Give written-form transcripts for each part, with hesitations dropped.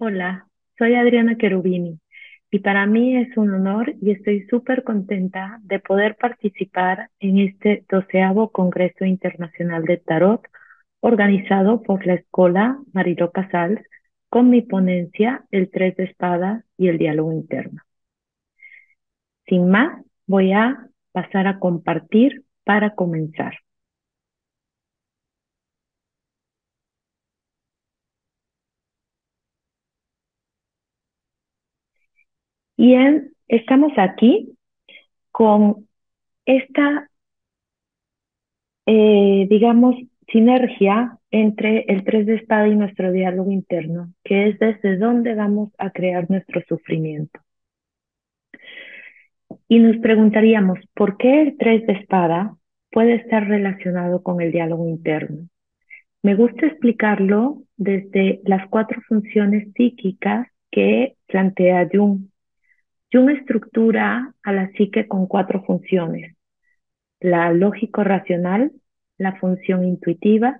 Hola, soy Adriana Cherubini y para mí es un honor y estoy súper contenta de poder participar en este 12º Congreso Internacional de Tarot organizado por la Escuela Mariló Casals con mi ponencia El Tres de Espadas y el Diálogo Interno. Sin más, voy a pasar a compartir para comenzar. Estamos aquí con esta digamos, sinergia entre el tres de espada y nuestro diálogo interno, que es desde donde vamos a crear nuestro sufrimiento. Y nos preguntaríamos, ¿por qué el tres de espada puede estar relacionado con el diálogo interno? Me gusta explicarlo desde las 4 funciones psíquicas que plantea Jung. Jung estructura a la psique con 4 funciones: la lógico-racional, la función intuitiva,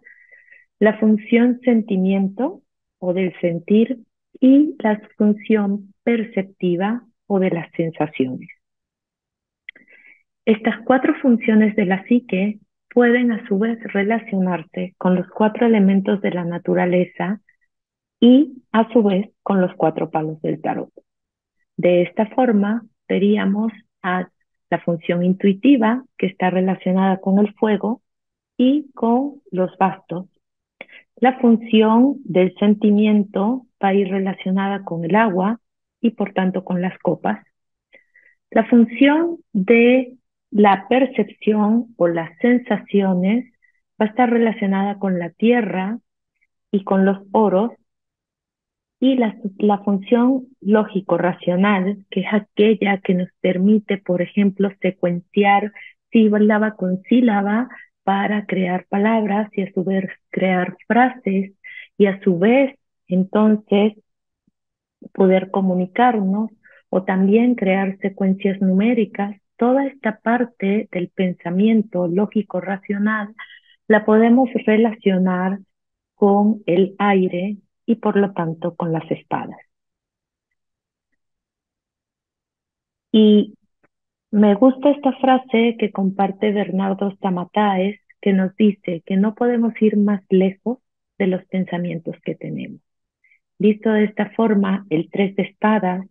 la función sentimiento o del sentir y la función perceptiva o de las sensaciones. Estas 4 funciones de la psique pueden a su vez relacionarse con los 4 elementos de la naturaleza y a su vez con los 4 palos del tarot. De esta forma veríamos a la función intuitiva, que está relacionada con el fuego y con los bastos. La función del sentimiento va a ir relacionada con el agua y por tanto con las copas. La función de la percepción o las sensaciones va a estar relacionada con la tierra y con los oros. Y la función lógico-racional, que es aquella que nos permite, por ejemplo, secuenciar sílaba con sílaba para crear palabras y a su vez crear frases y a su vez entonces poder comunicarnos o también crear secuencias numéricas. Toda esta parte del pensamiento lógico-racional la podemos relacionar con el aire y por lo tanto con las espadas. Y me gusta esta frase que comparte Bernardo Stamataes, que nos dice que no podemos ir más lejos de los pensamientos que tenemos. Visto de esta forma, el tres de espadas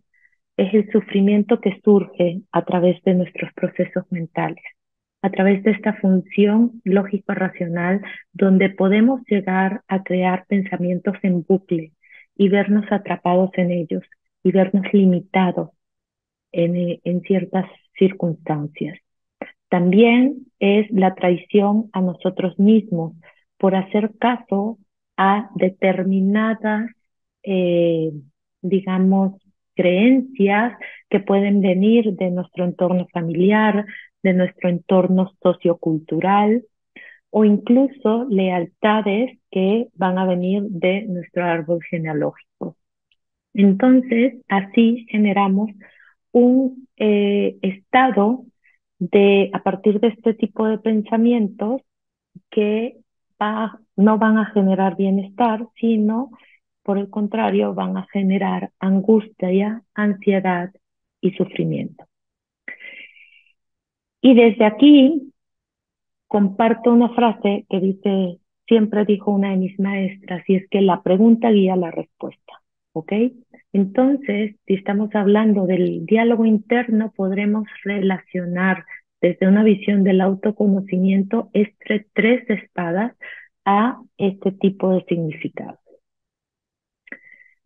es el sufrimiento que surge a través de nuestros procesos mentales, a través de esta función lógico-racional donde podemos llegar a crear pensamientos en bucle y vernos atrapados en ellos y vernos limitados en ciertas circunstancias. También es la traición a nosotros mismos por hacer caso a determinadas, eh, digamos, creencias que pueden venir de nuestro entorno familiar, de nuestro entorno sociocultural o incluso lealtades que van a venir de nuestro árbol genealógico. Entonces, así generamos un estado a partir de este tipo de pensamientos que no van a generar bienestar, sino por el contrario van a generar angustia, ansiedad y sufrimiento. Y desde aquí comparto una frase que dice, siempre dijo una de mis maestras, y es que la pregunta guía la respuesta, ¿ok? Entonces, si estamos hablando del diálogo interno, podremos relacionar desde una visión del autoconocimiento este tres de espadas a este tipo de significado.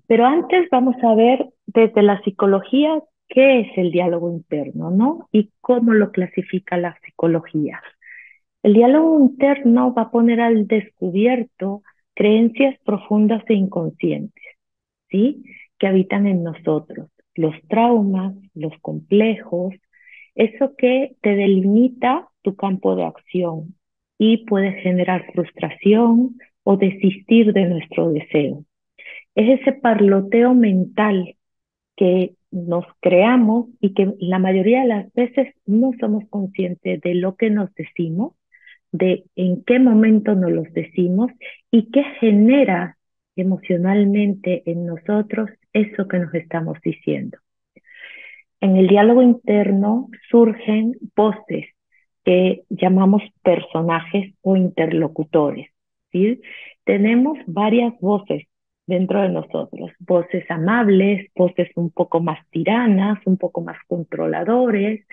Pero antes vamos a ver desde la psicología qué es el diálogo interno, ¿no? Y cómo lo clasifica la psicología. El diálogo interno va a poner al descubierto creencias profundas e inconscientes, ¿sí? Que habitan en nosotros. Los traumas, los complejos, eso que te delimita tu campo de acción y puede generar frustración o desistir de nuestro deseo. Es ese parloteo mental que nos creamos y que la mayoría de las veces no somos conscientes de lo que nos decimos, de en qué momento nos los decimos y qué genera emocionalmente en nosotros eso que nos estamos diciendo. En el diálogo interno surgen voces que llamamos personajes o interlocutores, ¿sí? Tenemos varias voces dentro de nosotros, voces amables, voces un poco más tiranas, un poco más controladores,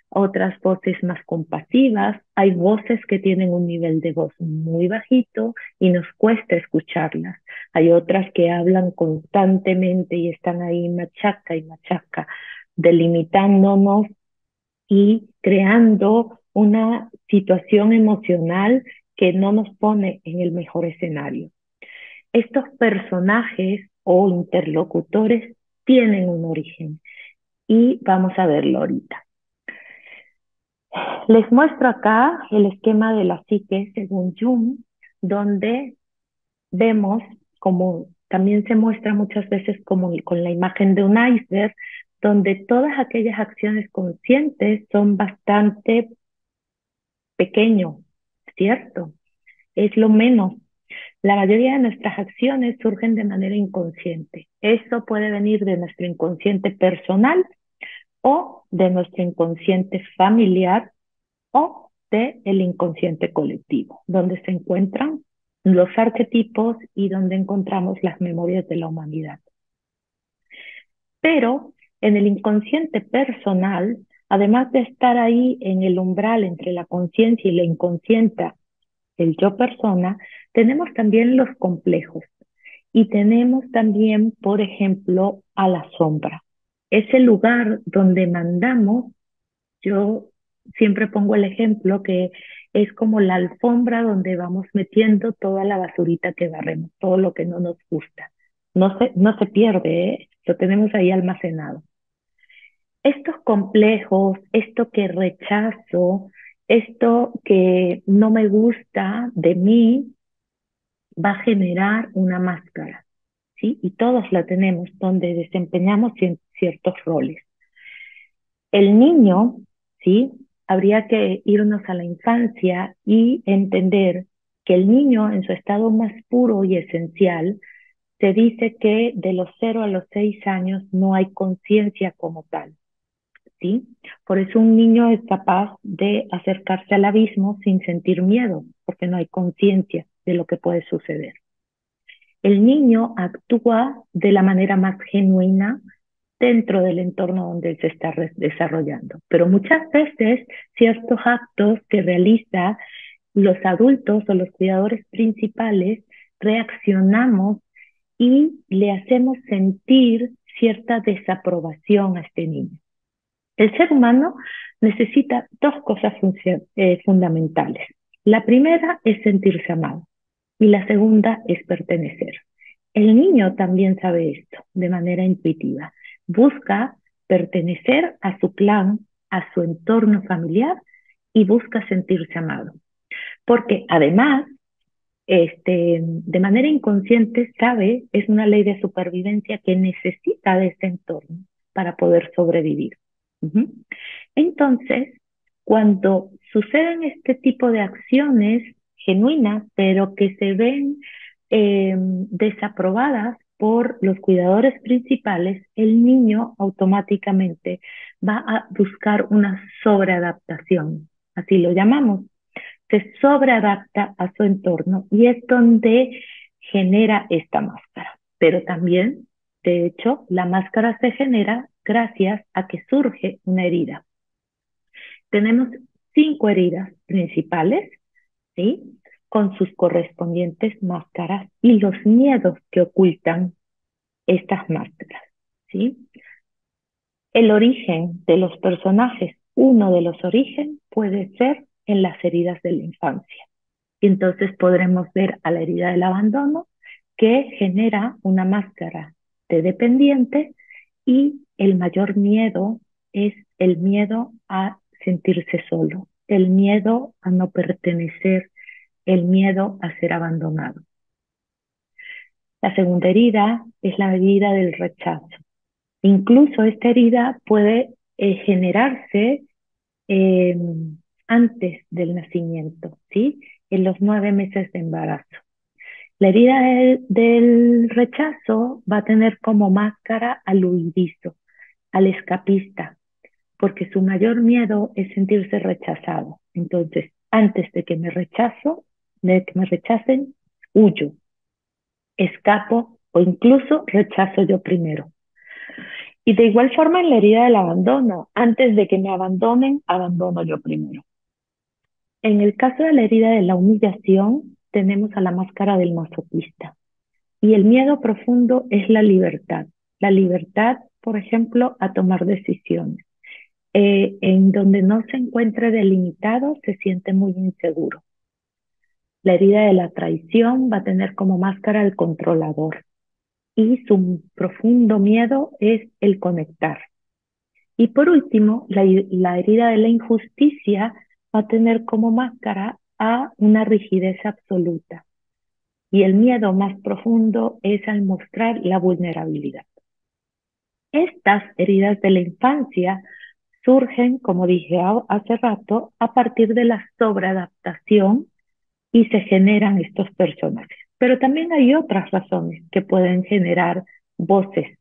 otras voces más compasivas. Hay voces que tienen un nivel de voz muy bajito y nos cuesta escucharlas. Hay otras que hablan constantemente y están ahí machaca y machaca, delimitándonos y creando una situación emocional que no nos pone en el mejor escenario. Estos personajes o interlocutores tienen un origen y vamos a verlo ahorita. Les muestro acá el esquema de la psique según Jung, donde vemos, como también se muestra muchas veces como con la imagen de un iceberg, donde todas aquellas acciones conscientes son bastante pequeños, ¿cierto? Es lo menos. La mayoría de nuestras acciones surgen de manera inconsciente. Eso puede venir de nuestro inconsciente personal o de nuestro inconsciente familiar o de el inconsciente colectivo, donde se encuentran los arquetipos y donde encontramos las memorias de la humanidad. Pero en el inconsciente personal, además de estar ahí en el umbral entre la conciencia y la inconsciente, el yo persona, tenemos también los complejos y tenemos también, por ejemplo, a la sombra. Es el lugar donde mandamos. Yo siempre pongo el ejemplo que es como la alfombra donde vamos metiendo toda la basurita que barremos, todo lo que no nos gusta. No se pierde, ¿eh? Lo tenemos ahí almacenado. Estos complejos, esto que rechazo, esto que no me gusta de mí, va a generar una máscara, ¿sí? Y todos la tenemos, donde desempeñamos ciertos roles. El niño, ¿sí? Habría que irnos a la infancia y entender que el niño en su estado más puro y esencial, se dice que de los 0 a los 6 años no hay conciencia como tal, ¿sí? Por eso un niño es capaz de acercarse al abismo sin sentir miedo, porque no hay conciencia de lo que puede suceder. El niño actúa de la manera más genuina dentro del entorno donde él se está desarrollando. Pero muchas veces ciertos actos que realiza los adultos o los cuidadores principales reaccionamos y le hacemos sentir cierta desaprobación a este niño. El ser humano necesita dos cosas fundamentales. La primera es sentirse amado y la segunda es pertenecer. El niño también sabe esto de manera intuitiva. Busca pertenecer a su clan, a su entorno familiar y busca sentirse amado. Porque además, de manera inconsciente sabe, es una ley de supervivencia que necesita de ese entorno para poder sobrevivir. Uh-huh. Entonces, cuando suceden este tipo de acciones genuinas, pero que se ven desaprobadas por los cuidadores principales, el niño automáticamente va a buscar una sobreadaptación, así lo llamamos. Se sobreadapta a su entorno y es donde genera esta máscara. Pero también, de hecho, la máscara se genera gracias a que surge una herida. Tenemos 5 heridas principales, ¿sí? Con sus correspondientes máscaras y los miedos que ocultan estas máscaras, ¿sí? El origen de los personajes, uno de los orígenes puede ser en las heridas de la infancia. Y entonces podremos ver a la herida del abandono que genera una máscara de dependiente y el mayor miedo es el miedo a sentirse solo, el miedo a no pertenecer, el miedo a ser abandonado. La segunda herida es la herida del rechazo. Incluso esta herida puede generarse eh, antes del nacimiento, ¿sí? En los 9 meses de embarazo. La herida del rechazo va a tener como máscara al huidizo, al escapista, porque su mayor miedo es sentirse rechazado. Entonces, antes de que me rechacen, huyo, escapo o incluso rechazo yo primero. Y de igual forma en la herida del abandono, antes de que me abandonen, abandono yo primero. En el caso de la herida de la humillación, tenemos a la máscara del masoquista. Y el miedo profundo es la libertad. La libertad, por ejemplo, a tomar decisiones. En donde no se encuentre delimitado, se siente muy inseguro. La herida de la traición va a tener como máscara al controlador. Y su profundo miedo es el conectar. Y por último, la herida de la injusticia va a tener como máscara a una rigidez absoluta. Y el miedo más profundo es al mostrar la vulnerabilidad. Estas heridas de la infancia surgen, como dije hace rato, a partir de la sobreadaptación y se generan estos personajes. Pero también hay otras razones que pueden generar voces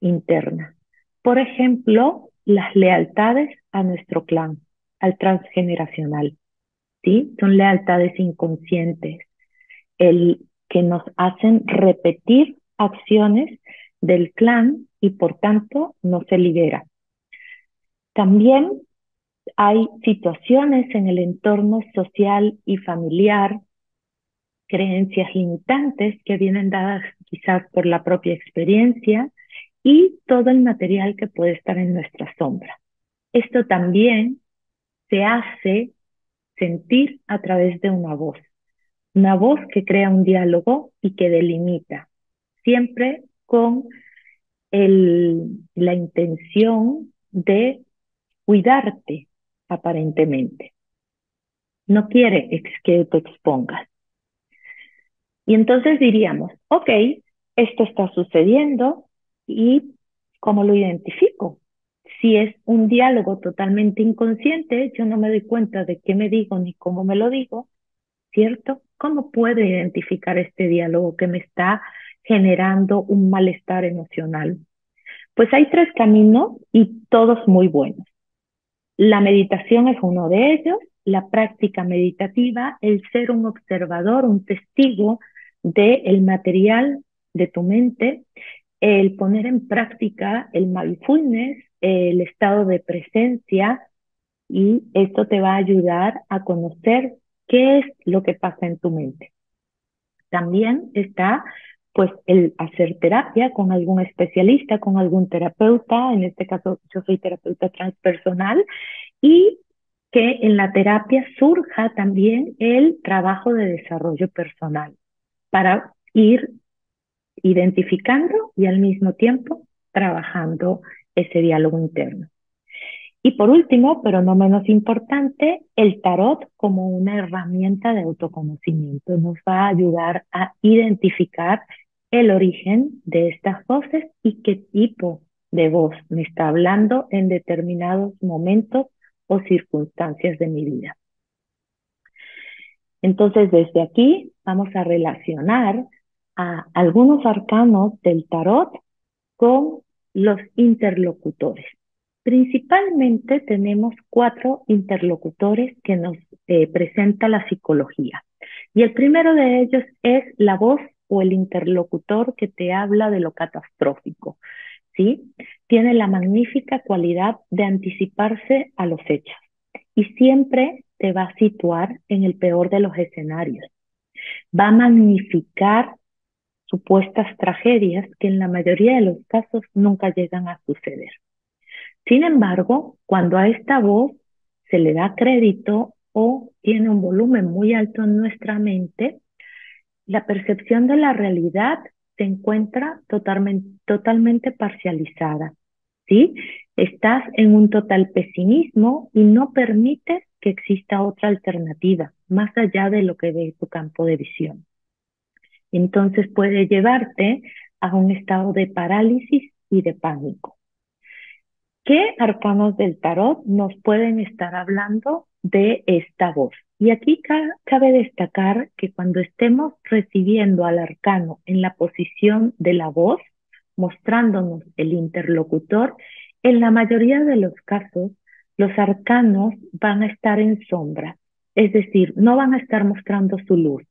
internas. Por ejemplo, las lealtades a nuestro clan, al transgeneracional, ¿sí? Son lealtades inconscientes, el que nos hacen repetir acciones del clan y por tanto no se libera. También hay situaciones en el entorno social y familiar, creencias limitantes que vienen dadas quizás por la propia experiencia y todo el material que puede estar en nuestra sombra. Esto también se hace sentir a través de una voz que crea un diálogo y que delimita, siempre con la intención de cuidarte aparentemente. No quiere que te expongas. Y entonces diríamos, ok, esto está sucediendo y ¿cómo lo identifico? Si es un diálogo totalmente inconsciente, yo no me doy cuenta de qué me digo ni cómo me lo digo, ¿cierto? ¿Cómo puedo identificar este diálogo que me está generando un malestar emocional? Pues hay tres caminos y todos muy buenos. La meditación es uno de ellos, la práctica meditativa, el ser un observador, un testigo del material de tu mente, el poner en práctica el mindfulness, el estado de presencia, y esto te va a ayudar a conocer qué es lo que pasa en tu mente. También está pues el hacer terapia con algún especialista, con algún terapeuta, en este caso yo soy terapeuta transpersonal, y que en la terapia surja también el trabajo de desarrollo personal para ir identificando y al mismo tiempo trabajando ese diálogo interno. Y por último, pero no menos importante, el tarot como una herramienta de autoconocimiento nos va a ayudar a identificar el origen de estas voces y qué tipo de voz me está hablando en determinados momentos o circunstancias de mi vida. Entonces, desde aquí vamos a relacionar a algunos arcanos del tarot con los interlocutores. Principalmente tenemos 4 interlocutores que nos presenta la psicología. Y el primero de ellos es la voz o el interlocutor que te habla de lo catastrófico, ¿sí? Tiene la magnífica cualidad de anticiparse a los hechos y siempre te va a situar en el peor de los escenarios. Va a magnificar supuestas tragedias que en la mayoría de los casos nunca llegan a suceder. Sin embargo, cuando a esta voz se le da crédito o tiene un volumen muy alto en nuestra mente, la percepción de la realidad se encuentra totalmente parcializada, ¿sí? Estás en un total pesimismo y no permites que exista otra alternativa, más allá de lo que ve tu campo de visión. Entonces puede llevarte a un estado de parálisis y de pánico. ¿Qué arcanos del tarot nos pueden estar hablando de esta voz? Y aquí cabe destacar que cuando estemos recibiendo al arcano en la posición de la voz, mostrándonos el interlocutor, en la mayoría de los casos, los arcanos van a estar en sombra, es decir, no van a estar mostrando su luz,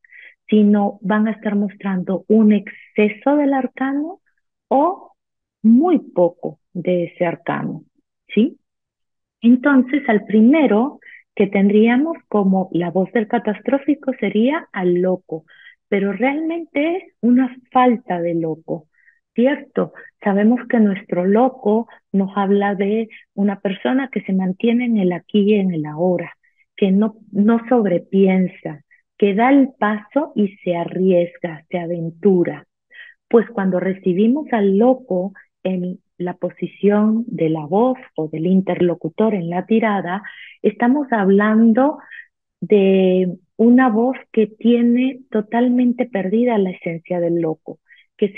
sino van a estar mostrando un exceso del arcano o muy poco de ese arcano, ¿sí? Entonces, al primero que tendríamos como la voz del catastrófico sería al loco, pero realmente es una falta de loco, ¿cierto? Sabemos que nuestro loco nos habla de una persona que se mantiene en el aquí y en el ahora, que no sobrepiensa, que da el paso y se arriesga, se aventura. Pues cuando recibimos al loco en la posición de la voz o del interlocutor en la tirada, estamos hablando de una voz que tiene totalmente perdida la esencia del loco, que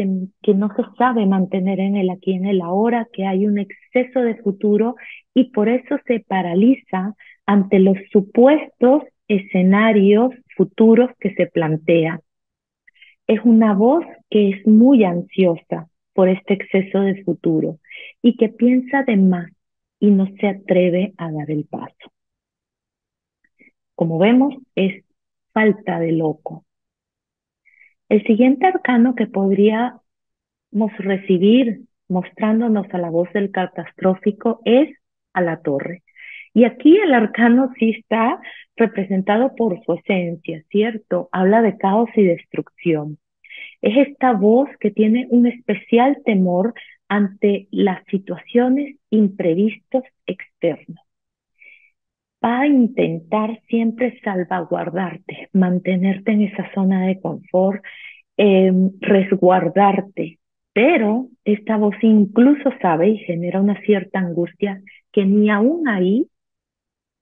no se sabe mantener en el aquí, en el ahora, que hay un exceso de futuro y por eso se paraliza ante los supuestos escenarios futuros que se plantean. Es una voz que es muy ansiosa por este exceso de futuro y que piensa de más y no se atreve a dar el paso. Como vemos, es falta de loco. El siguiente arcano que podríamos recibir mostrándonos a la voz del catastrófico es a la torre. Y aquí el arcano sí está representado por su esencia, ¿cierto? Habla de caos y destrucción. Es esta voz que tiene un especial temor ante las situaciones imprevistos externos. Va a intentar siempre salvaguardarte, mantenerte en esa zona de confort, resguardarte. Pero esta voz incluso sabe y genera una cierta angustia que ni aún ahí,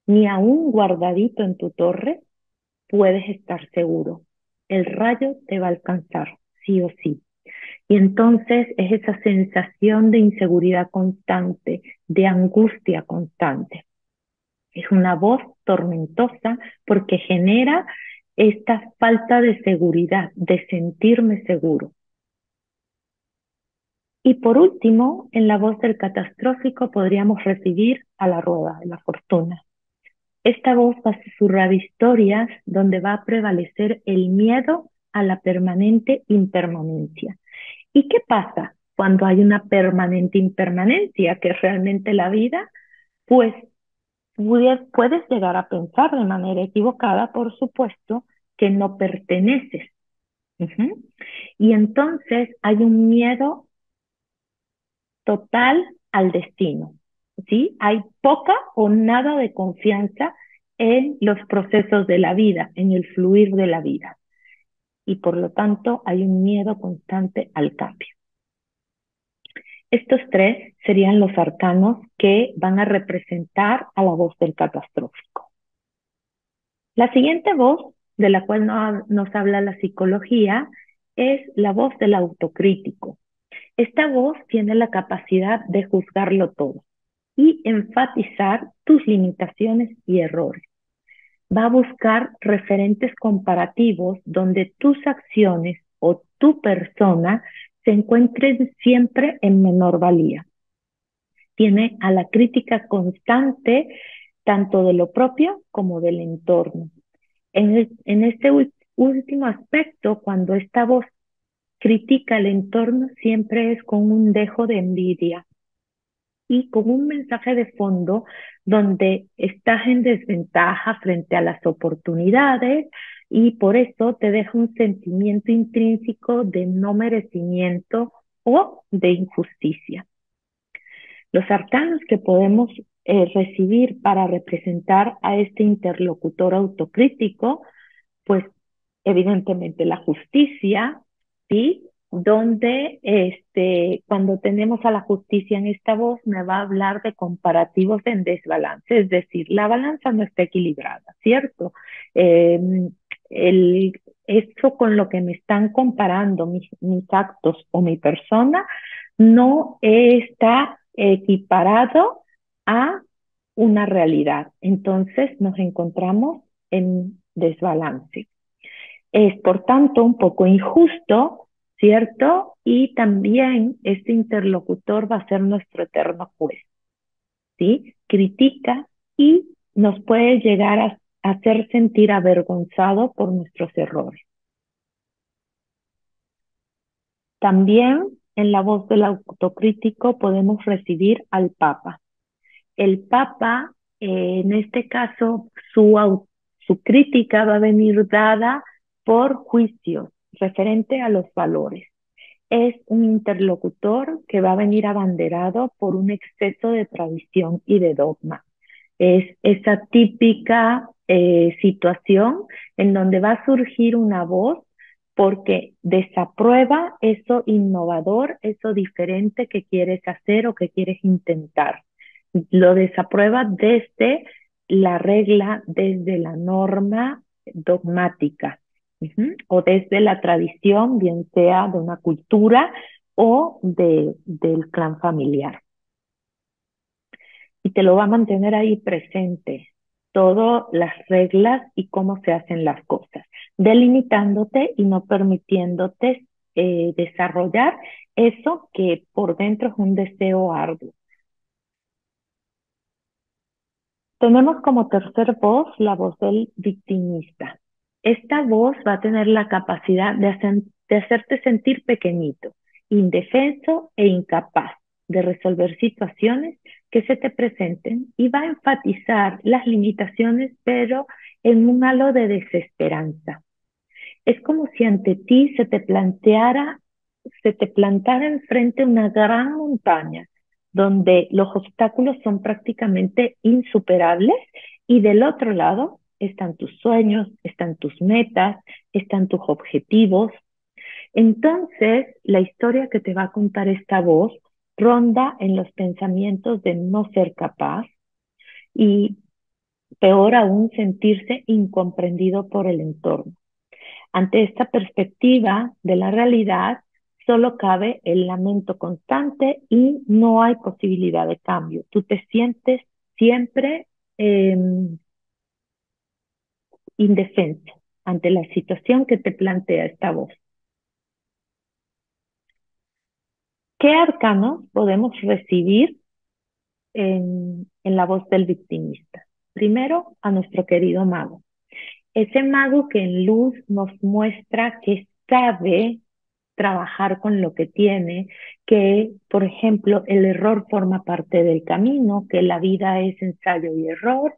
ni aún guardadito en tu torre, puedes estar seguro. El rayo te va a alcanzar, sí o sí. Y entonces es esa sensación de inseguridad constante, de angustia constante. Es una voz tormentosa porque genera esta falta de seguridad, de sentirme seguro. Y por último, en la voz del catastrófico podríamos recibir a la rueda de la fortuna. Esta voz va a susurrar historias donde va a prevalecer el miedo a la permanente impermanencia. ¿Y qué pasa cuando hay una permanente impermanencia, que es realmente la vida? Pues puedes llegar a pensar de manera equivocada, por supuesto, que no perteneces. Ujú. Y entonces hay un miedo total al destino, ¿sí? Hay poca o nada de confianza en los procesos de la vida, en el fluir de la vida. Y por lo tanto hay un miedo constante al cambio. Estos tres serían los arcanos que van a representar a la voz del catastrófico. La siguiente voz, de la cual nos habla la psicología, es la voz del autocrítico. Esta voz tiene la capacidad de juzgarlo todo y enfatizar tus limitaciones y errores. Va a buscar referentes comparativos donde tus acciones o tu persona se encuentren siempre en menor valía. Tiene a la crítica constante tanto de lo propio como del entorno. En este último aspecto, cuando esta voz critica el entorno, siempre es con un dejo de envidia y con un mensaje de fondo donde estás en desventaja frente a las oportunidades y por eso te deja un sentimiento intrínseco de no merecimiento o de injusticia. Los arcanos que podemos recibir para representar a este interlocutor autocrítico, pues evidentemente la justicia, ¿sí? Donde cuando tenemos a la justicia en esta voz me va a hablar de comparativos en desbalance, es decir, la balanza no está equilibrada, ¿cierto? Eh, el, Eso con lo que me están comparando mis actos o mi persona no está equiparado a una realidad. Entonces nos encontramos en desbalance. Es, por tanto, un poco injusto, ¿cierto? Y también este interlocutor va a ser nuestro eterno juez, ¿sí? Critica y nos puede llegar a hacer sentir avergonzado por nuestros errores. También en la voz del autocrítico podemos recibir al Papa. El Papa, en este caso, su crítica va a venir dada por juicios referente a los valores. Es un interlocutor que va a venir abanderado por un exceso de tradición y de dogma. Es esa típica situación en donde va a surgir una voz porque desaprueba eso innovador, eso diferente que quieres hacer o que quieres intentar. Lo desaprueba desde la regla, desde la norma dogmática, o desde la tradición, bien sea de una cultura o del clan familiar. Y te lo va a mantener ahí presente, todas las reglas y cómo se hacen las cosas, delimitándote y no permitiéndote desarrollar eso que por dentro es un deseo arduo. Tenemos como tercer voz la voz del victimista. Esta voz va a tener la capacidad de hacerte sentir pequeñito, indefenso e incapaz de resolver situaciones que se te presenten y va a enfatizar las limitaciones, pero en un halo de desesperanza. Es como si ante ti se te plantara enfrente una gran montaña donde los obstáculos son prácticamente insuperables y del otro lado están tus sueños, están tus metas, están tus objetivos. Entonces, la historia que te va a contar esta voz ronda en los pensamientos de no ser capaz y peor aún sentirse incomprendido por el entorno. Ante esta perspectiva de la realidad, solo cabe el lamento constante y no hay posibilidad de cambio. Tú te sientes siempre eh, indefenso ante la situación que te plantea esta voz. ¿Qué arcanos podemos recibir en la voz del victimista? Primero, a nuestro querido mago. Ese mago que en luz nos muestra que sabe trabajar con lo que tiene, que, por ejemplo, el error forma parte del camino, que la vida es ensayo y error.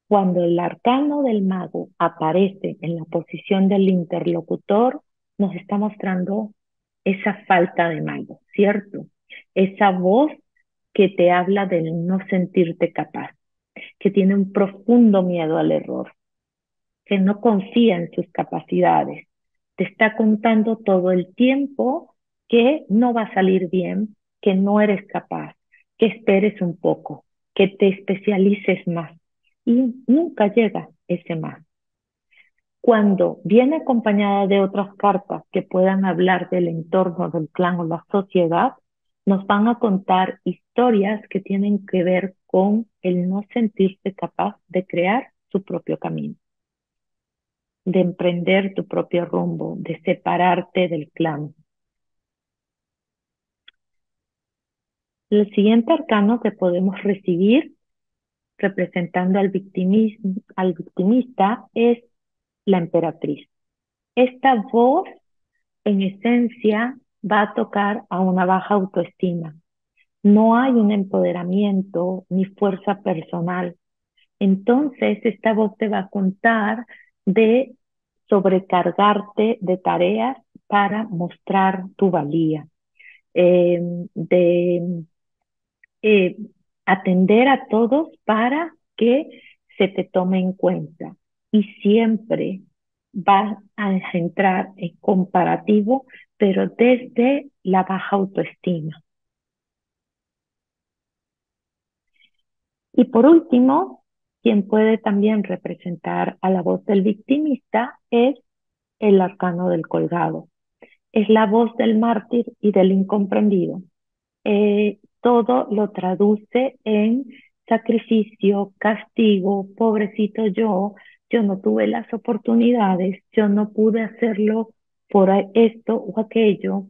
Cuando el arcano del mago aparece en la posición del interlocutor, nos está mostrando esa falta de mago, ¿cierto? Esa voz que te habla del no sentirte capaz, que tiene un profundo miedo al error, que no confía en sus capacidades. Te está contando todo el tiempo que no va a salir bien, que no eres capaz, que esperes un poco, que te especialices más. Y nunca llega ese más. Cuando viene acompañada de otras cartas que puedan hablar del entorno del clan o la sociedad, nos van a contar historias que tienen que ver con el no sentirse capaz de crear su propio camino, de emprender tu propio rumbo, de separarte del clan. El siguiente arcano que podemos recibir representando al victimista es la emperatriz. Esta voz, en esencia, va a tocar a una baja autoestima. No hay un empoderamiento ni fuerza personal. Entonces, esta voz te va a contar de sobrecargarte de tareas para mostrar tu valía, de eh, atender a todos para que se te tome en cuenta. Y siempre va a entrar en comparativo, pero desde la baja autoestima. Y por último, quien puede también representar a la voz del victimista es el arcano del colgado. Es la voz del mártir y del incomprendido. Todo lo traduce en sacrificio, castigo, pobrecito yo no tuve las oportunidades, yo no pude hacerlo por esto o aquello.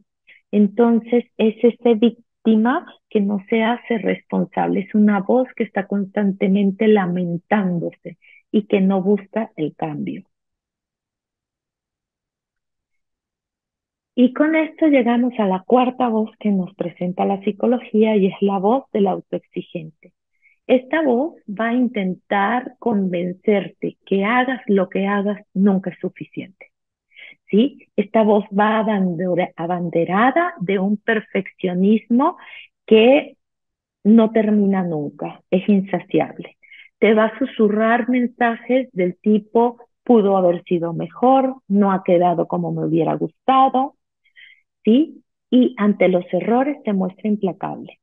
Entonces es ese víctima que no se hace responsable, es una voz que está constantemente lamentándose y que no busca el cambio. Y con esto llegamos a la cuarta voz que nos presenta la psicología y es la voz del autoexigente. Esta voz va a intentar convencerte que hagas lo que hagas nunca es suficiente. ¿Sí? Esta voz va abanderada de un perfeccionismo que no termina nunca, es insaciable. Te va a susurrar mensajes del tipo, pudo haber sido mejor, no ha quedado como me hubiera gustado, ¿sí? Y ante los errores se muestra implacable.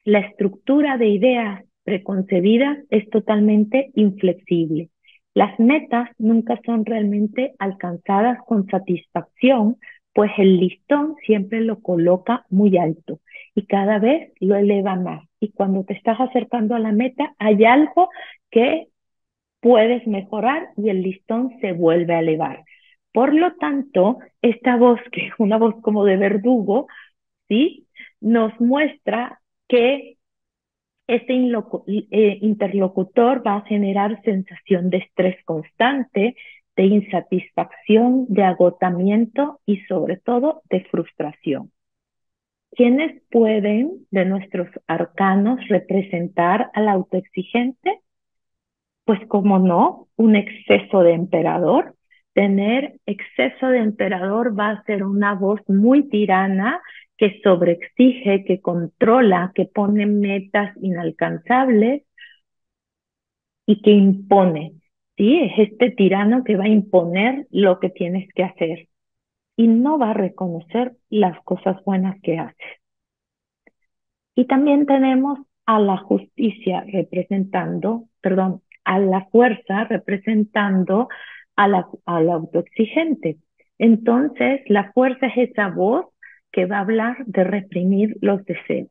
La estructura de ideas preconcebidas es totalmente inflexible. Las metas nunca son realmente alcanzadas con satisfacción, pues el listón siempre lo coloca muy alto y cada vez lo eleva más. Y cuando te estás acercando a la meta, hay algo que puedes mejorar y el listón se vuelve a elevar. Por lo tanto, esta voz, que es una voz como de verdugo, ¿sí? Nos muestra que este interlocutor va a generar sensación de estrés constante, de insatisfacción, de agotamiento y sobre todo de frustración. ¿Quiénes pueden de nuestros arcanos representar al autoexigente? Pues como no, un exceso de emperador. Tener exceso de emperador va a ser una voz muy tirana que sobreexige, que controla, que pone metas inalcanzables y que impone. ¿Sí? Es este tirano que va a imponer lo que tienes que hacer y no va a reconocer las cosas buenas que haces. Y también tenemos a la justicia representando, perdón, a la fuerza representando al autoexigente. Entonces, la fuerza es esa voz que va a hablar de reprimir los deseos.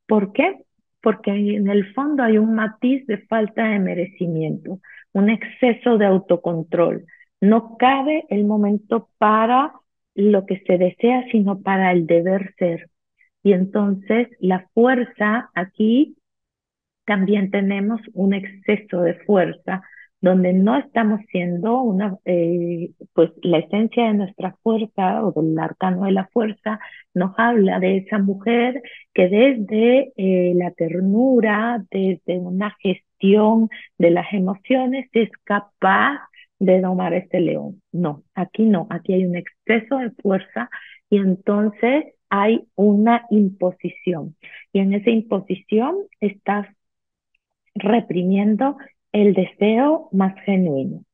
¿Por qué? Porque en el fondo hay un matiz de falta de merecimiento, un exceso de autocontrol. No cabe el momento para lo que se desea, sino para el deber ser. Y entonces la fuerza aquí también tenemos un exceso de fuerza, donde no estamos siendo pues la esencia de nuestra fuerza o del arcano de la fuerza nos habla de esa mujer que desde la ternura, desde una gestión de las emociones, es capaz de domar este león. No, aquí hay un exceso de fuerza y entonces hay una imposición. Y en esa imposición estás reprimiendo el deseo más genuino.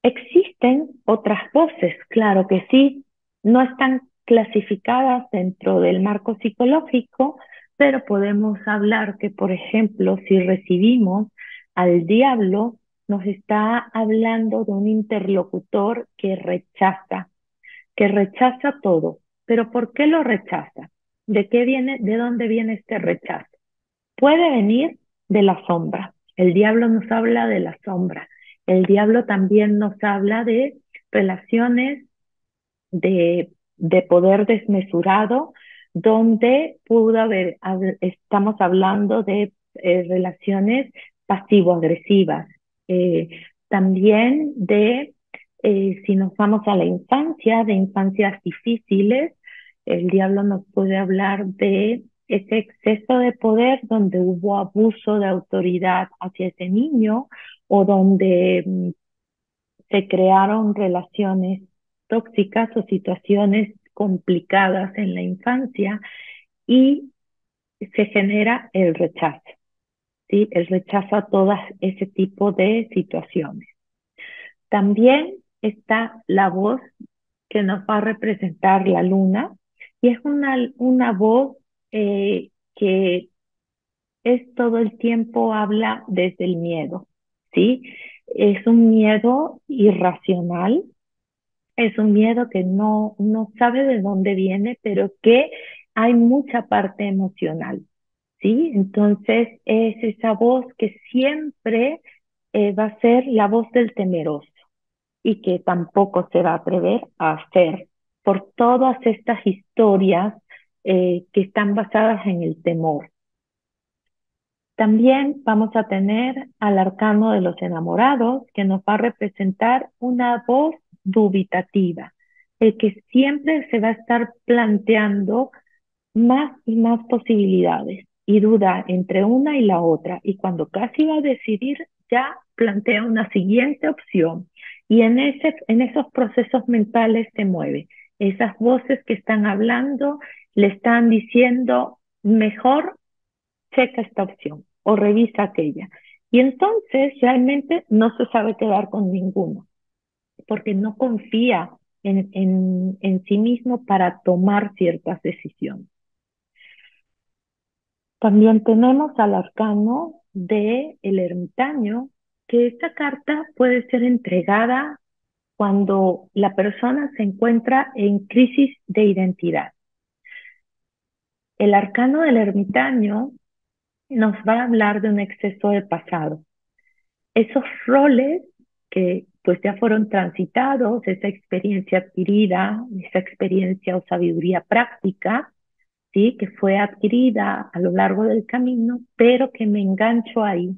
Existen otras voces, claro que sí, no están clasificadas dentro del marco psicológico, pero podemos hablar que, por ejemplo, si recibimos al diablo, nos está hablando de un interlocutor que rechaza todo. ¿Pero por qué lo rechaza? ¿De qué viene, de dónde viene este rechazo? Puede venir de la sombra. El diablo nos habla de la sombra. El diablo también nos habla de relaciones de poder desmesurado, donde estamos hablando de relaciones pasivo-agresivas. Eh, también si nos vamos a la infancia, de infancias difíciles, el diablo nos puede hablar de ese exceso de poder donde hubo abuso de autoridad hacia ese niño o donde se crearon relaciones tóxicas o situaciones complicadas en la infancia y se genera el rechazo, ¿sí? El rechazo a todas ese tipo de situaciones. También está la voz que nos va a representar la luna y es una voz que es todo el tiempo habla desde el miedo, ¿sí? Es un miedo irracional, es un miedo que no sabe de dónde viene, pero que hay mucha parte emocional. ¿sí? Entonces es esa voz que siempre va a ser la voz del temeroso y que tampoco se va a atrever a hacer por todas estas historias que están basadas en el temor. También vamos a tener al arcano de los enamorados, que nos va a representar una voz dubitativa, el que siempre se va a estar planteando más y más posibilidades y duda entre una y la otra. Y cuando casi va a decidir, ya plantea una siguiente opción. Y en esos procesos mentales se mueve. Esas voces que están hablando le están diciendo, mejor checa esta opción o revisa aquella. Y entonces realmente no se sabe quedar con ninguno, porque no confía en sí mismo para tomar ciertas decisiones. También tenemos al arcano de el ermitaño, que esta carta puede ser entregada cuando la persona se encuentra en crisis de identidad. El arcano del ermitaño nos va a hablar de un exceso de pasado. Esos roles que pues ya fueron transitados, esa experiencia adquirida, esa experiencia o sabiduría práctica, ¿sí? Que fue adquirida a lo largo del camino, pero que me engancho ahí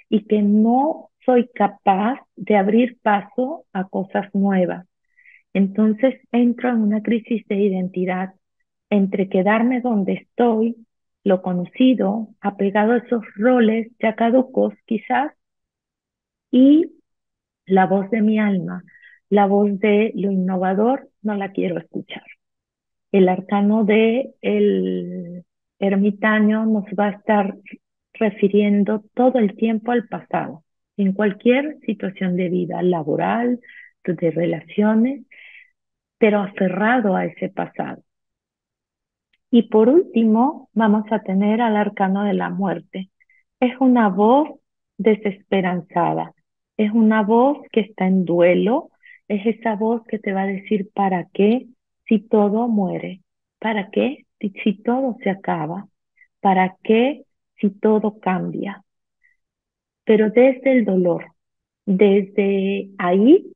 y que no soy capaz de abrir paso a cosas nuevas. Entonces entro en una crisis de identidad entre quedarme donde estoy, lo conocido, apegado a esos roles ya caducos quizás, y la voz de mi alma, la voz de lo innovador, no la quiero escuchar. El arcano de el ermitaño nos va a estar refiriendo todo el tiempo al pasado, en cualquier situación de vida, laboral, de relaciones, pero aferrado a ese pasado. Y por último, vamos a tener al arcano de la muerte. Es una voz desesperanzada, es una voz que está en duelo, es esa voz que te va a decir, ¿para qué si todo muere? ¿Para qué si todo se acaba? ¿Para qué si todo cambia? Pero desde el dolor, desde ahí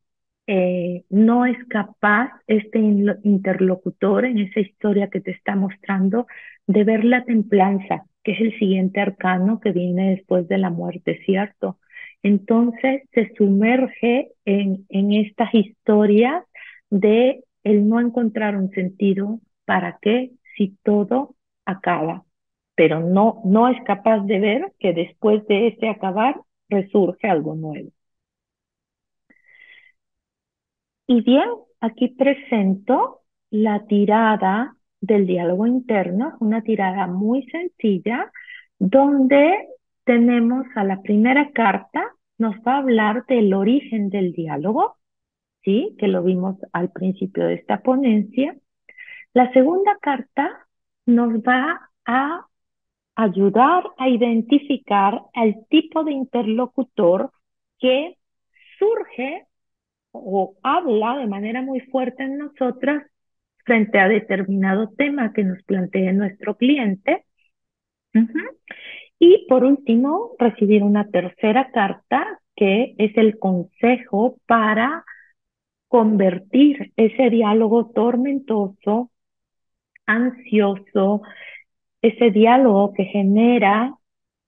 no es capaz este interlocutor en esa historia que te está mostrando de ver la templanza, que es el siguiente arcano que viene después de la muerte, ¿cierto? Entonces se sumerge en estas historias de el no encontrar un sentido para qué si todo acaba, pero no es capaz de ver que después de ese acabar resurge algo nuevo. Y bien, aquí presento la tirada del diálogo interno, una tirada muy sencilla, donde tenemos a la primera carta, nos va a hablar del origen del diálogo, ¿sí? Que lo vimos al principio de esta ponencia. La segunda carta nos va a ayudar a identificar el tipo de interlocutor que surge o habla de manera muy fuerte en nosotras frente a determinado tema que nos plantee nuestro cliente. Ujú. Y por último, recibir una tercera carta que es el consejo para convertir ese diálogo tormentoso, ansioso, ese diálogo que genera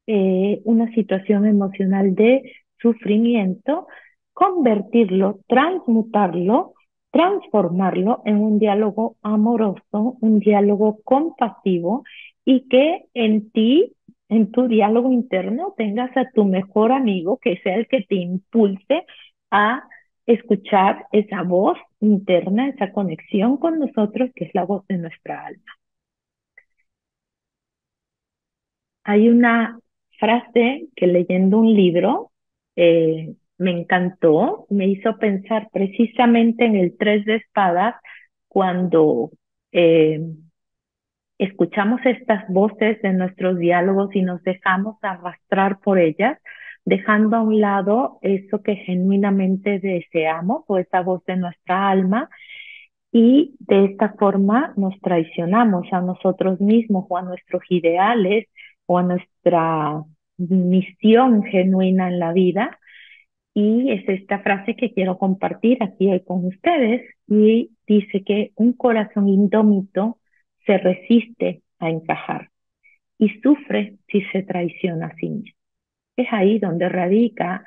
una situación emocional de sufrimiento, convertirlo, transmutarlo, transformarlo en un diálogo amoroso, un diálogo compasivo y que en ti, en tu diálogo interno, tengas a tu mejor amigo que sea el que te impulse a escuchar esa voz interna, esa conexión con nosotros, que es la voz de nuestra alma. Hay una frase que leyendo un libro me encantó, me hizo pensar precisamente en el tres de espadas cuando eh, escuchamos estas voces de nuestros diálogos y nos dejamos arrastrar por ellas, dejando a un lado eso que genuinamente deseamos o esa voz de nuestra alma, y de esta forma nos traicionamos a nosotros mismos o a nuestros ideales o a nuestra misión genuina en la vida. Y es esta frase que quiero compartir aquí hoy con ustedes y dice que un corazón indómito se resiste a encajar y sufre si se traiciona a sí mismo. Es ahí donde radica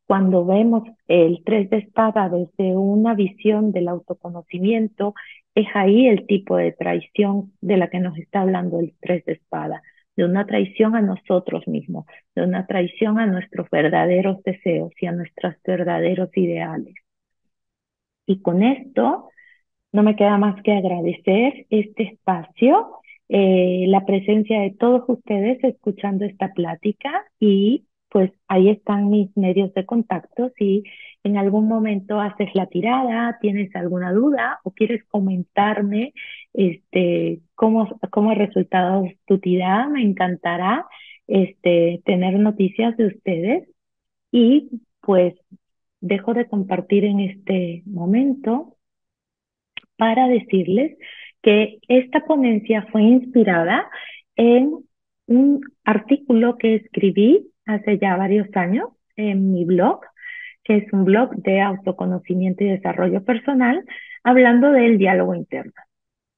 cuando vemos el tres de espada desde una visión del autoconocimiento, es ahí el tipo de traición de la que nos está hablando el tres de espada, de una traición a nosotros mismos, de una traición a nuestros verdaderos deseos y a nuestros verdaderos ideales. Y con esto no me queda más que agradecer este espacio, la presencia de todos ustedes escuchando esta plática y pues ahí están mis medios de contacto. Si en algún momento haces la tirada, tienes alguna duda o quieres comentarme cómo ha resultado tu tirada, me encantará tener noticias de ustedes y pues dejo de compartir en este momento para decirles que esta ponencia fue inspirada en un artículo que escribí hace ya varios años en mi blog, que es un blog de autoconocimiento y desarrollo personal, hablando del diálogo interno.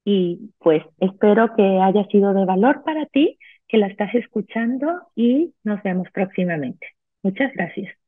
Y pues espero que haya sido de valor para ti, que la estás escuchando y nos vemos próximamente. Muchas gracias.